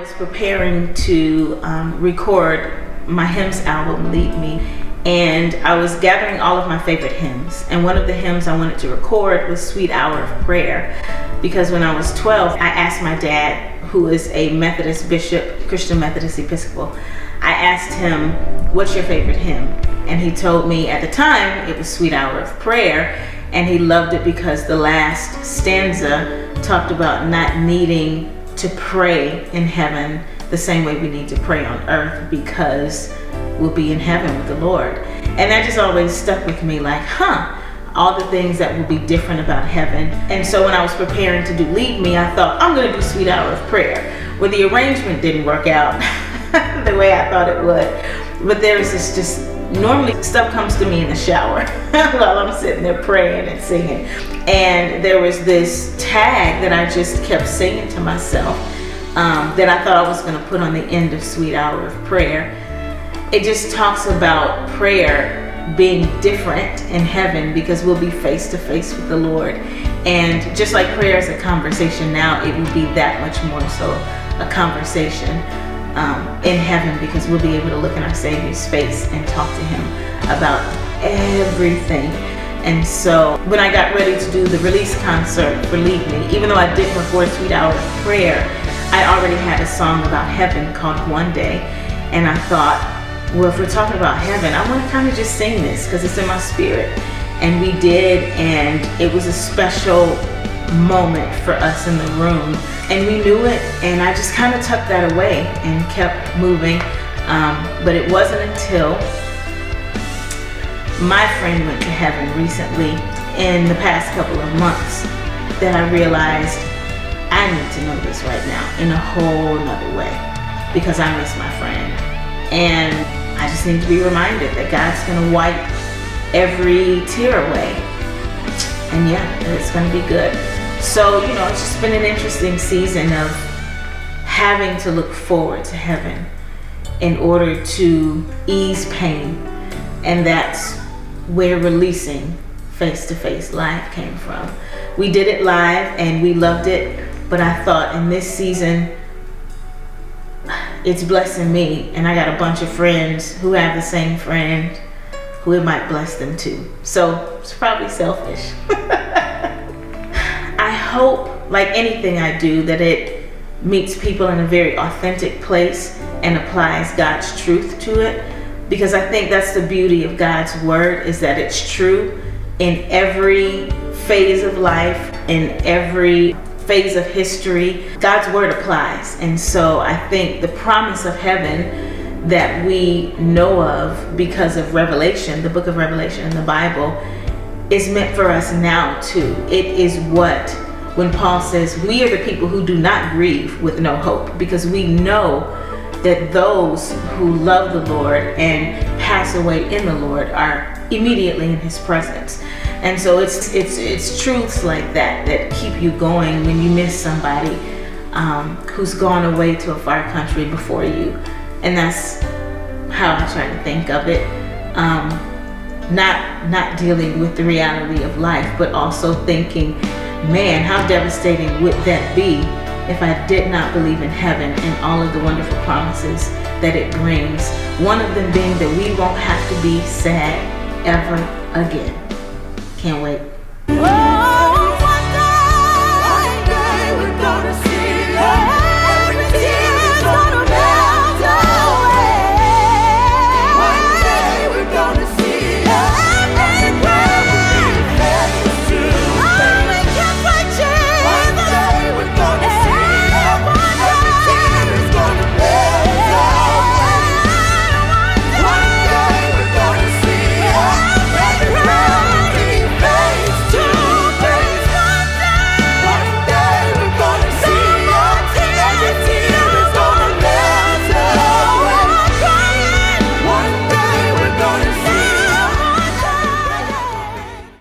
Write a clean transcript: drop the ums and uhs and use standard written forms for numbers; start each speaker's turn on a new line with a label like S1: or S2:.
S1: was preparing to record my hymns album, Lead Me, and I was gathering all of my favorite hymns. And one of the hymns I wanted to record was Sweet Hour of Prayer, because when I was 12, I asked my dad, who is a Methodist bishop, Christian Methodist Episcopal, I asked him, what's your favorite hymn? And he told me at the time it was Sweet Hour of Prayer, and he loved it because the last stanza talked about not needing to pray in heaven the same way we need to pray on earth, because we'll be in heaven with the Lord. And that just always stuck with me, like, all the things that will be different about heaven. And so when I was preparing to do Lead Me, I thought, I'm gonna do Sweet Hour of Prayer. Well, the arrangement didn't work out the way I thought it would. But there's this just, normally stuff comes to me in the shower while I'm sitting there praying and singing. And there was this tag that I just kept singing to myself that I thought I was gonna put on the end of Sweet Hour of Prayer. It just talks about prayer being different in heaven because we'll be face to face with the Lord. And just like prayer is a conversation now, it will be that much more so a conversation in heaven, because we'll be able to look in our Savior's face and talk to him about everything. And so when I got ready to do the release concert for Lead Me, even though I didn't record Sweet Hour of Prayer, I already had a song about heaven called One Day. And I thought, well, if we're talking about heaven, I want to kind of just sing this because it's in my spirit. And we did, and it was a special moment for us in the room. And we knew it, and I just kind of tucked that away and kept moving. But it wasn't until my friend went to heaven recently, in the past couple of months, that I realized I need to know this right now in a whole nother way, because I miss my friend. And I just need to be reminded that God's gonna wipe every tear away. And yeah, it's gonna be good. So, it's just been an interesting season of having to look forward to heaven in order to ease pain. And that's where releasing face-to-face live came from. We did it live and we loved it, but I thought in this season, it's blessing me, and I got a bunch of friends who have the same friend who it might bless them too. So it's probably selfish. I hope, like anything I do, that it meets people in a very authentic place and applies God's truth to it, because I think that's the beauty of God's word, is that it's true in every phase of life, in every phase of history. God's word applies. And so I think the promise of heaven that we know of because of Revelation, the book of Revelation in the Bible, is meant for us now too. It is what, when Paul says, we are the people who do not grieve with no hope, because we know that those who love the Lord and pass away in the Lord are immediately in his presence. And so it's truths like that keep you going when you miss somebody who's gone away to a far country before you. And that's how I try to think of it. Not dealing with the reality of life, but also thinking, man, how devastating would that be if I did not believe in heaven and all of the wonderful promises that it brings. One of them being that we won't have to be sad ever again. Can't wait.